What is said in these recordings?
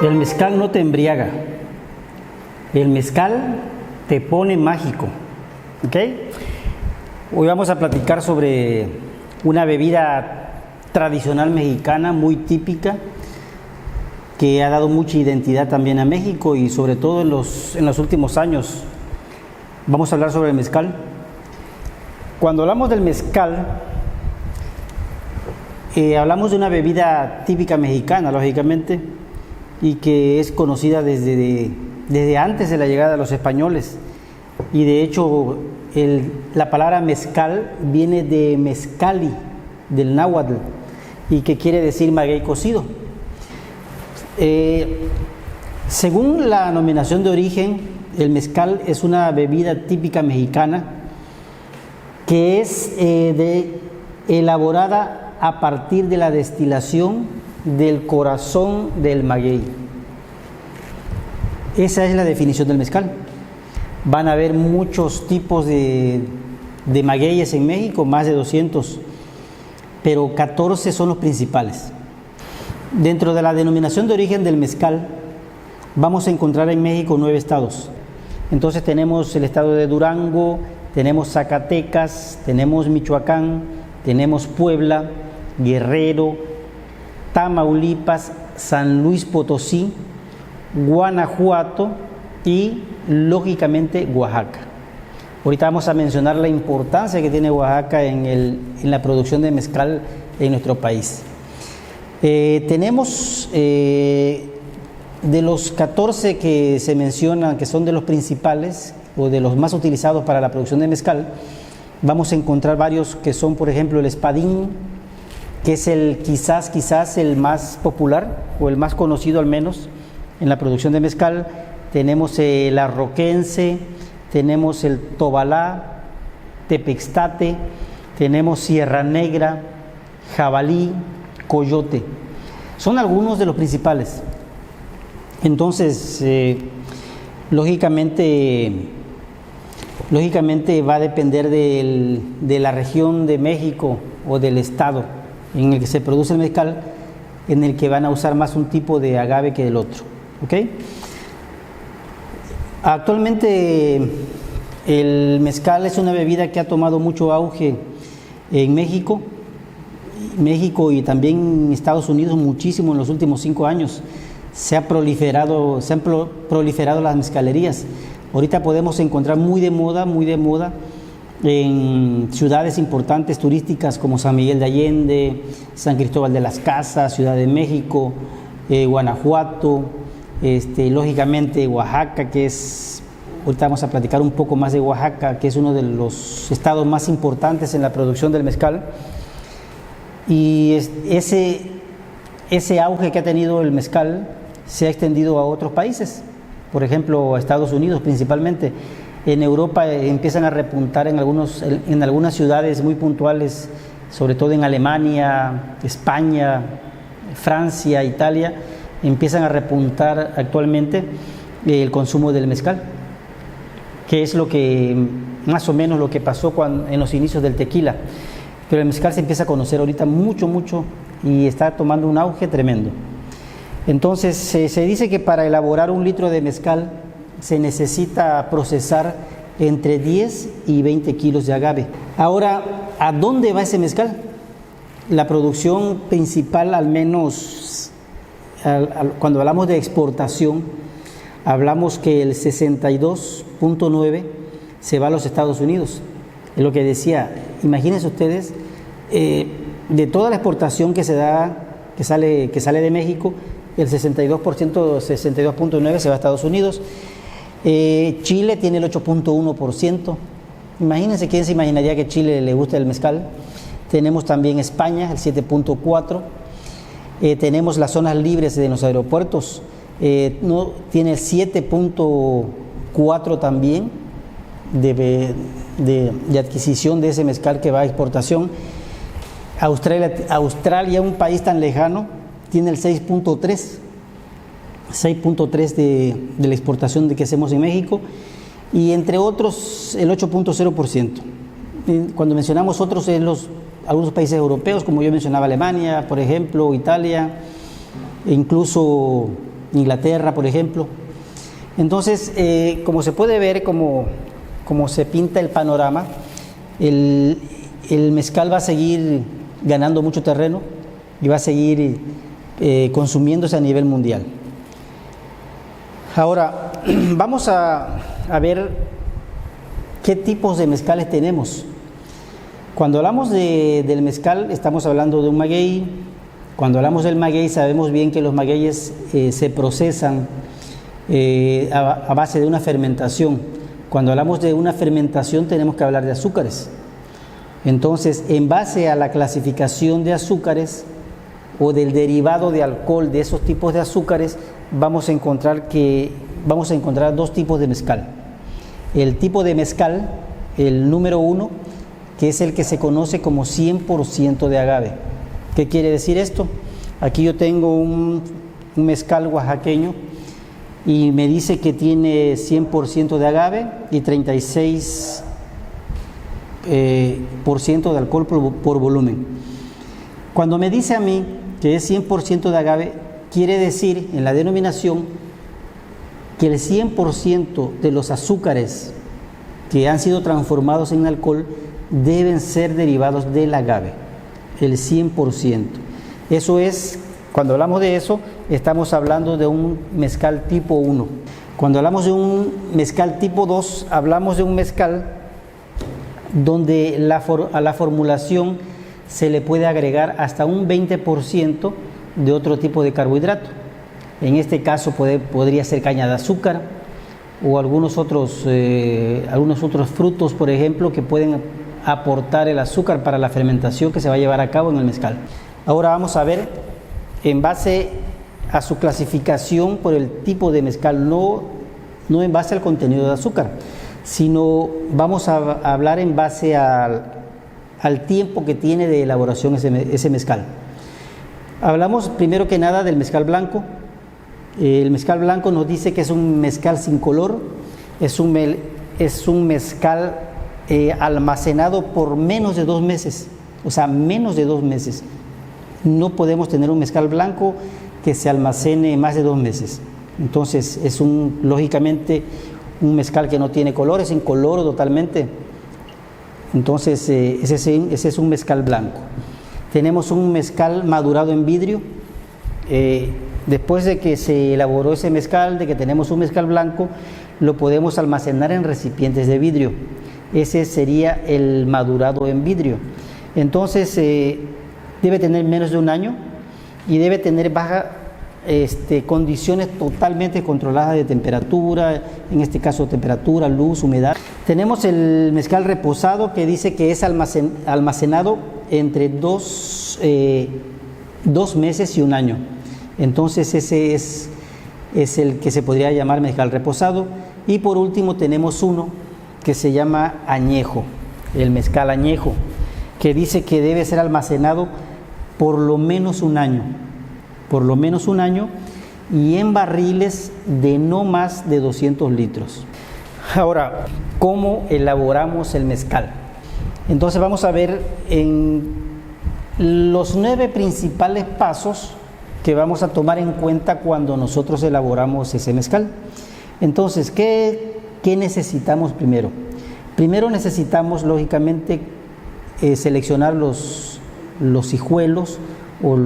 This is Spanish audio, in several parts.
El mezcal no te embriaga, el mezcal te pone mágico, ¿ok? Hoy vamos a platicar sobre una bebida tradicional mexicana muy típica que ha dado mucha identidad también a México y sobre todo en los últimos años. Vamos a hablar sobre el mezcal. Cuando hablamos del mezcal, hablamos de una bebida típica mexicana, lógicamente, y que es conocida desde antes de la llegada de los españoles. Y de hecho, la palabra mezcal viene de mezcali, del náhuatl, y que quiere decir maguey cocido. Según la denominación de origen, el mezcal es una bebida típica mexicana que es elaborada a partir de la destilación del corazón del maguey. Esa es la definición del mezcal. Van a haber muchos tipos de magueyes en México, más de 200, pero 14 son los principales. Dentro de la denominación de origen del mezcal, vamos a encontrar en México 9 estados. Entonces tenemos el estado de Durango, tenemos Zacatecas, tenemos Michoacán, tenemos Puebla, Guerrero, Tamaulipas, San Luis Potosí, Guanajuato y, lógicamente, Oaxaca. Ahorita vamos a mencionar la importancia que tiene Oaxaca en la producción de mezcal en nuestro país. Tenemos de los 14 que se mencionan, que son de los principales o de los más utilizados para la producción de mezcal, vamos a encontrar varios que son, por ejemplo, el espadín, que es quizás el más popular o el más conocido al menos en la producción de mezcal. Tenemos el arroquense, tenemos el tobalá, tepextate, tenemos sierra negra, jabalí, coyote. Son algunos de los principales. Entonces, lógicamente va a depender de la región de México o del estado en el que se produce el mezcal, en el que van a usar más un tipo de agave que el otro, ¿ok? Actualmente el mezcal es una bebida que ha tomado mucho auge en México y también en Estados Unidos muchísimo en los últimos 5 años. Se han proliferado las mezcalerías. Ahorita podemos encontrar muy de moda en ciudades importantes turísticas como San Miguel de Allende, San Cristóbal de las Casas, Ciudad de México, Guanajuato, lógicamente Oaxaca, ahorita vamos a platicar un poco más de Oaxaca, que es uno de los estados más importantes en la producción del mezcal. Y ese auge que ha tenido el mezcal se ha extendido a otros países, por ejemplo a Estados Unidos principalmente. En Europa empiezan a repuntar en algunas ciudades muy puntuales, sobre todo en Alemania, España, Francia, Italia, empiezan a repuntar actualmente el consumo del mezcal, que es más o menos lo que pasó en los inicios del tequila. Pero el mezcal se empieza a conocer ahorita mucho y está tomando un auge tremendo. Entonces se dice que para elaborar 1 litro de mezcal se necesita procesar entre 10 y 20 kilos de agave. Ahora, ¿a dónde va ese mezcal? La producción principal, al menos cuando hablamos de exportación, hablamos que el 62.9 se va a los Estados Unidos. Es lo que decía, imagínense ustedes, de toda la exportación que se da, que sale de México, el 62%, 62.9 se va a Estados Unidos. Chile tiene el 8.1%. Imagínense, ¿quién se imaginaría que Chile le gusta el mezcal? Tenemos también España, el 7.4%. Tenemos las zonas libres de los aeropuertos, tiene el 7.4% también de adquisición de ese mezcal que va a exportación. Australia, un país tan lejano, tiene el 6.3% de la exportación que hacemos en México, y entre otros el 8.0%. Cuando mencionamos otros es algunos países europeos, como yo mencionaba, Alemania, por ejemplo, Italia, e incluso Inglaterra, por ejemplo. Entonces, como se puede ver, como se pinta el panorama, el mezcal va a seguir ganando mucho terreno y va a seguir consumiéndose a nivel mundial. Ahora, vamos a ver qué tipos de mezcales tenemos. Cuando hablamos del mezcal, estamos hablando de un maguey. Cuando hablamos del maguey, sabemos bien que los magueyes se procesan a base de una fermentación. Cuando hablamos de una fermentación, tenemos que hablar de azúcares. Entonces, en base a la clasificación de azúcares o del derivado de alcohol de esos tipos de azúcares, vamos a encontrar dos tipos de mezcal. El tipo de mezcal, el número 1, que es el que se conoce como 100% de agave. ¿Qué quiere decir esto? Aquí yo tengo un mezcal oaxaqueño y me dice que tiene 100% de agave y 36% de alcohol por volumen. Cuando me dice a mí que es 100% de agave, quiere decir en la denominación que el 100% de los azúcares que han sido transformados en alcohol deben ser derivados del agave, el 100%. Eso es, cuando hablamos de eso, estamos hablando de un mezcal tipo 1. Cuando hablamos de un mezcal tipo 2, hablamos de un mezcal donde a la formulación se le puede agregar hasta un 20% de otro tipo de carbohidrato. En este caso podría ser caña de azúcar o algunos otros frutos, por ejemplo, que pueden aportar el azúcar para la fermentación que se va a llevar a cabo en el mezcal. Ahora vamos a ver, en base a su clasificación por el tipo de mezcal, no en base al contenido de azúcar, sino vamos a hablar en base al tiempo que tiene de elaboración ese mezcal. Hablamos primero que nada del mezcal blanco. El mezcal blanco nos dice que es un mezcal sin color, es un mezcal almacenado por menos de 2 meses, o sea, menos de 2 meses. No podemos tener un mezcal blanco que se almacene más de 2 meses. Entonces, lógicamente, un mezcal que no tiene color, es incoloro totalmente. Entonces, ese es un mezcal blanco. Tenemos un mezcal madurado en vidrio. Después de que se elaboró ese mezcal, de que tenemos un mezcal blanco, lo podemos almacenar en recipientes de vidrio. Ese sería el madurado en vidrio. Entonces, debe tener menos de 1 año y debe tener condiciones totalmente controladas de temperatura, en este caso temperatura, luz, humedad. Tenemos el mezcal reposado, que dice que es almacenado entre 2 meses y 1 año. Entonces ese es el que se podría llamar mezcal reposado. Y por último tenemos uno que se llama añejo, el mezcal añejo, que dice que debe ser almacenado por lo menos 1 año, y en barriles de no más de 200 litros. Ahora, ¿cómo elaboramos el mezcal? Entonces vamos a ver en los 9 principales pasos que vamos a tomar en cuenta cuando nosotros elaboramos ese mezcal. Entonces, ¿qué necesitamos primero? Primero necesitamos, lógicamente, seleccionar los hijuelos o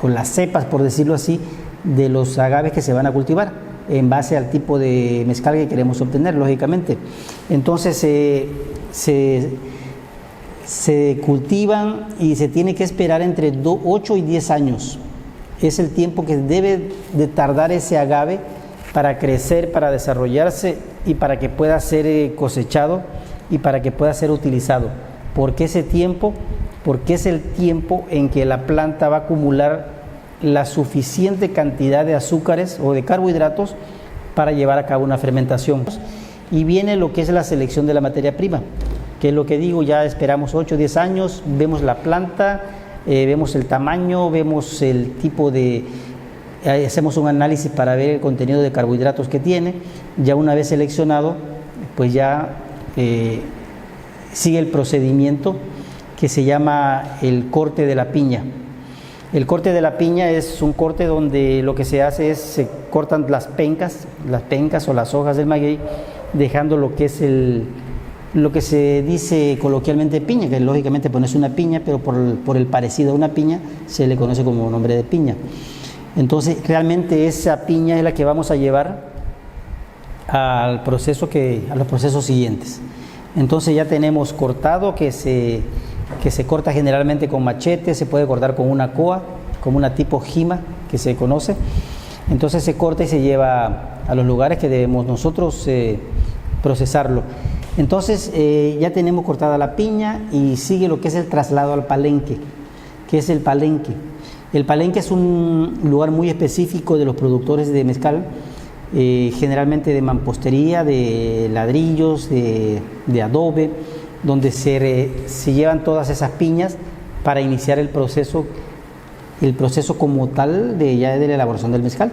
las cepas, por decirlo así, de los agaves que se van a cultivar, en base al tipo de mezcal que queremos obtener, lógicamente. Entonces, se cultivan y se tiene que esperar entre 8 y 10 años. Es el tiempo que debe de tardar ese agave para crecer, para desarrollarse y para que pueda ser cosechado y para que pueda ser utilizado. ¿Por qué ese tiempo? Porque es el tiempo en que la planta va a acumular la suficiente cantidad de azúcares o de carbohidratos para llevar a cabo una fermentación. Y viene lo que es la selección de la materia prima, que es lo que digo, ya esperamos 8 o 10 años, vemos la planta, vemos el tamaño, vemos el tipo de... hacemos un análisis para ver el contenido de carbohidratos que tiene. Ya una vez seleccionado, pues ya sigue el procedimiento que se llama el corte de la piña. El corte de la piña es un corte donde lo que se hace es se cortan las pencas o las hojas del maguey, dejando lo que es lo que se dice coloquialmente piña, que lógicamente pues no es una piña, pero por el parecido a una piña se le conoce como nombre de piña. Entonces realmente esa piña es la que vamos a llevar a los procesos siguientes. Entonces ya tenemos cortado que se corta generalmente con machete, se puede cortar con una coa, como una tipo jima que se conoce. Entonces se corta y se lleva a los lugares que debemos nosotros procesarlo. Entonces ya tenemos cortada la piña y sigue lo que es el traslado al palenque. ¿Qué es el palenque? El palenque es un lugar muy específico de los productores de mezcal, generalmente de mampostería, de ladrillos, de adobe, donde se llevan todas esas piñas para iniciar el proceso como tal de la elaboración del mezcal.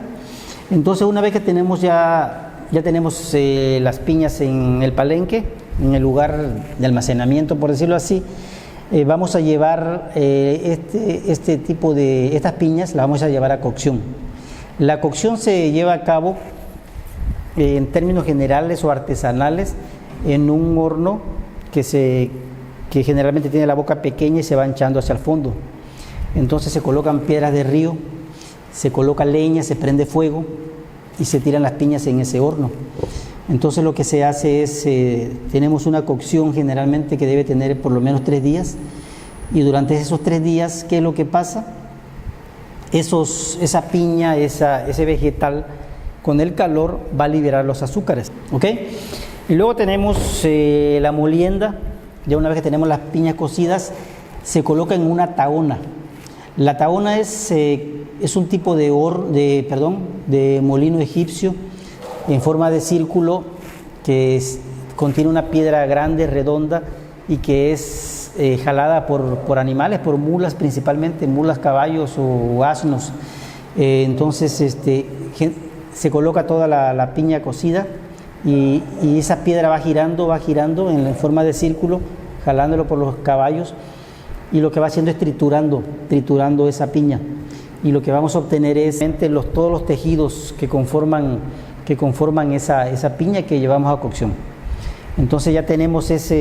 Entonces una vez que tenemos ya tenemos las piñas en el palenque, en el lugar de almacenamiento, por decirlo así, vamos a llevar estas piñas, las vamos a llevar a cocción. La cocción se lleva a cabo en términos generales o artesanales en un horno que generalmente tiene la boca pequeña y se va hinchando hacia el fondo. Entonces se colocan piedras de río, se coloca leña, se prende fuego y se tiran las piñas en ese horno. Entonces lo que se hace es, tenemos una cocción generalmente que debe tener por lo menos 3 días, y durante esos 3 días, ¿qué es lo que pasa? Esa piña, ese vegetal, con el calor va a liberar los azúcares, ¿ok? Y luego tenemos la molienda. Ya una vez que tenemos las piñas cocidas, se coloca en una tahona. La tahona es un tipo de molino egipcio en forma de círculo que contiene una piedra grande, redonda, y que es jalada por animales, por mulas principalmente, mulas, caballos o asnos. Entonces se coloca toda la piña cocida y esa piedra va girando en forma de círculo, jalándolo por los caballos, y lo que va haciendo es triturando esa piña, y lo que vamos a obtener es todos los tejidos que conforman esa piña que llevamos a cocción. Entonces ya tenemos esa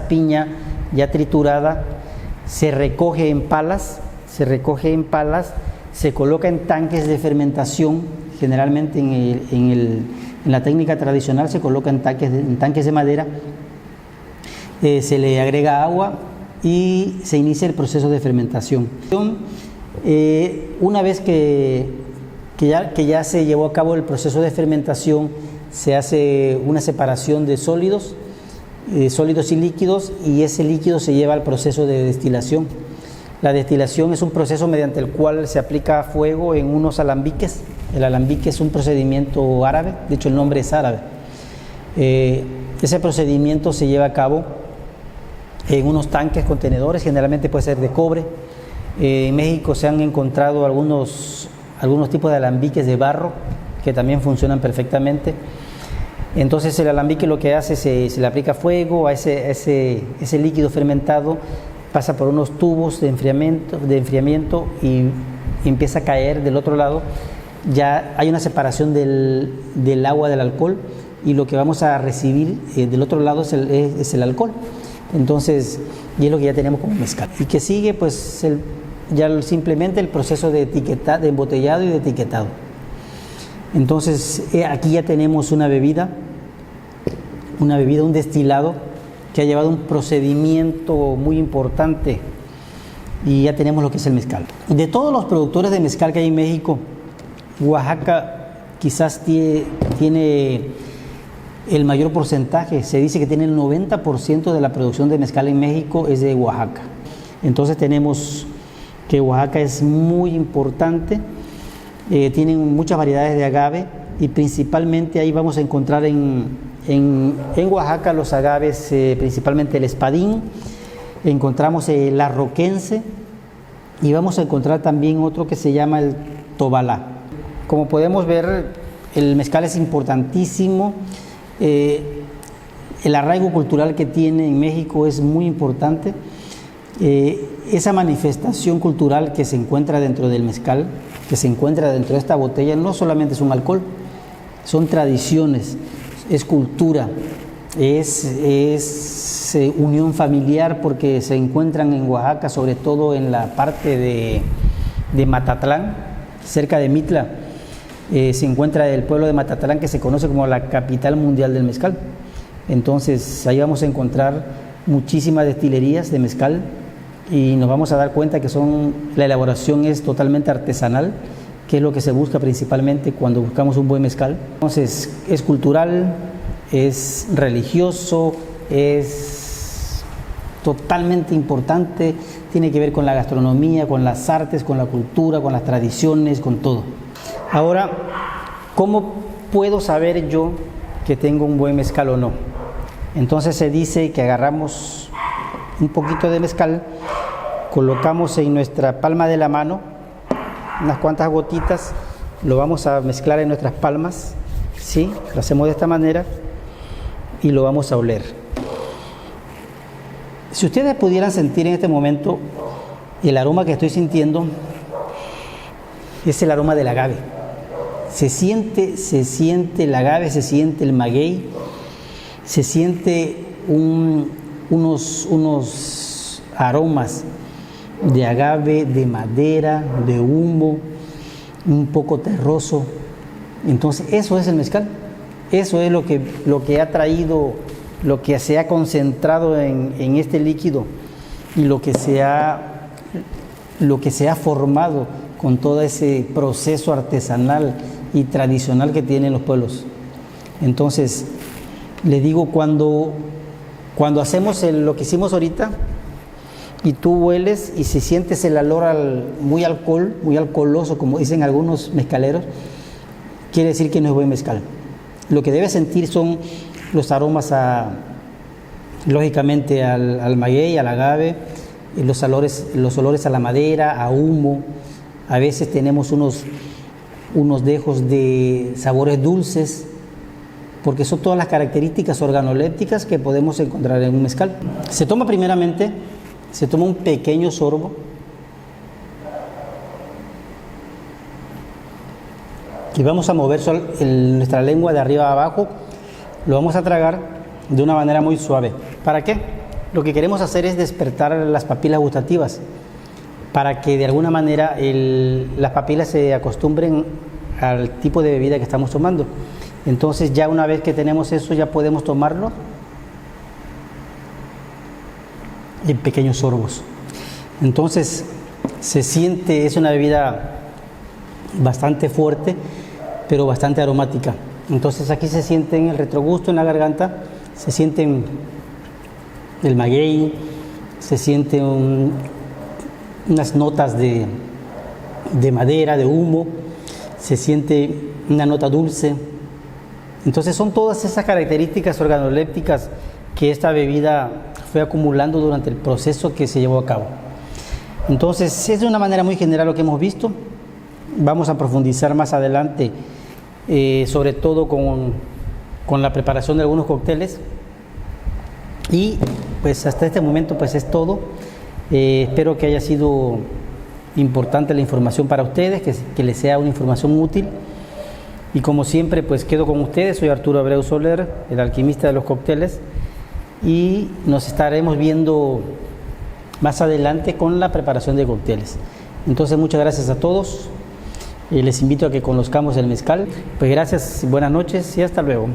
piña ya triturada, se recoge en palas, se coloca en tanques de fermentación. Generalmente en la técnica tradicional se coloca en tanques de madera, se le agrega agua y se inicia el proceso de fermentación. Una vez que ya se llevó a cabo el proceso de fermentación, se hace una separación de sólidos y líquidos, y ese líquido se lleva al proceso de destilación. La destilación es un proceso mediante el cual se aplica fuego en unos alambiques. El alambique es un procedimiento árabe, de hecho el nombre es árabe. Ese procedimiento se lleva a cabo en unos tanques contenedores, generalmente puede ser de cobre. En México se han encontrado algunos tipos de alambiques de barro que también funcionan perfectamente. Entonces el alambique lo que hace, se le aplica fuego a ese líquido fermentado, pasa por unos tubos de enfriamiento y empieza a caer del otro lado. Ya hay una separación del agua del alcohol, y lo que vamos a recibir del otro lado es el alcohol. Entonces, y es lo que ya tenemos como mezcal. Y que sigue pues simplemente el proceso de embotellado y de etiquetado. Entonces aquí ya tenemos una bebida, un destilado que ha llevado un procedimiento muy importante, y ya tenemos lo que es el mezcal. De todos los productores de mezcal que hay en México, Oaxaca quizás tiene el mayor porcentaje. Se dice que tiene el 90% de la producción de mezcal en México es de Oaxaca. Entonces tenemos que Oaxaca es muy importante, tienen muchas variedades de agave, y principalmente ahí vamos a encontrar en Oaxaca los agaves, principalmente el espadín, encontramos el arroquense, y vamos a encontrar también otro que se llama el tobalá. Como podemos ver, el mezcal es importantísimo. El arraigo cultural que tiene en México es muy importante. Esa manifestación cultural que se encuentra dentro del mezcal, que se encuentra dentro de esta botella, no solamente es un alcohol, son tradiciones, es cultura, es unión familiar, porque se encuentran en Oaxaca, sobre todo en la parte de Matatlán, cerca de Mitla. Se encuentra el pueblo de Matatlán, que se conoce como la capital mundial del mezcal. Entonces ahí vamos a encontrar muchísimas destilerías de mezcal y nos vamos a dar cuenta que la elaboración es totalmente artesanal, que es lo que se busca principalmente cuando buscamos un buen mezcal. Entonces es cultural, es religioso, es totalmente importante, tiene que ver con la gastronomía, con las artes, con la cultura, con las tradiciones, con todo. Ahora, ¿cómo puedo saber yo que tengo un buen mezcal o no? Entonces se dice que agarramos un poquito de mezcal, colocamos en nuestra palma de la mano unas cuantas gotitas, lo vamos a mezclar en nuestras palmas, ¿sí? Lo hacemos de esta manera y lo vamos a oler. Si ustedes pudieran sentir en este momento el aroma que estoy sintiendo, es el aroma del agave. Se siente el agave, se siente el maguey, se siente unos aromas de agave, de madera, de humo, un poco terroso. Entonces eso es el mezcal, eso es lo que ha traído, lo que se ha concentrado en este líquido y lo que se ha formado con todo ese proceso artesanal y tradicional que tienen los pueblos. Entonces les digo, cuando hacemos lo que hicimos ahorita y tú hueles y si sientes el olor muy alcoholoso, como dicen algunos mezcaleros, quiere decir que no es buen mezcal. Lo que debes sentir son los aromas lógicamente al maguey, al agave, los olores a la madera, a humo. A veces tenemos unos dejos de sabores dulces, porque son todas las características organolépticas que podemos encontrar en un mezcal. Se toma un pequeño sorbo. Y vamos a mover nuestra lengua de arriba a abajo, lo vamos a tragar de una manera muy suave. ¿Para qué? Lo que queremos hacer es despertar las papilas gustativas, para que de alguna manera las papilas se acostumbren al tipo de bebida que estamos tomando. Entonces ya una vez que tenemos eso, ya podemos tomarlo en pequeños sorbos. Entonces se siente, es una bebida bastante fuerte, pero bastante aromática. Entonces aquí se siente en el retrogusto, en la garganta, se sienten el maguey, se sienten unas notas de madera, de humo, se siente una nota dulce. Entonces son todas esas características organolépticas que esta bebida fue acumulando durante el proceso que se llevó a cabo. Entonces es de una manera muy general lo que hemos visto. Vamos a profundizar más adelante, sobre todo con la preparación de algunos cócteles. Y pues hasta este momento pues es todo. Espero que haya sido importante la información para ustedes, que les sea una información útil. Y como siempre pues quedo con ustedes, soy Arturo Abreu Soler, el alquimista de los cócteles, y nos estaremos viendo más adelante con la preparación de cócteles. Entonces muchas gracias a todos, les invito a que conozcamos el mezcal. Pues gracias, buenas noches y hasta luego.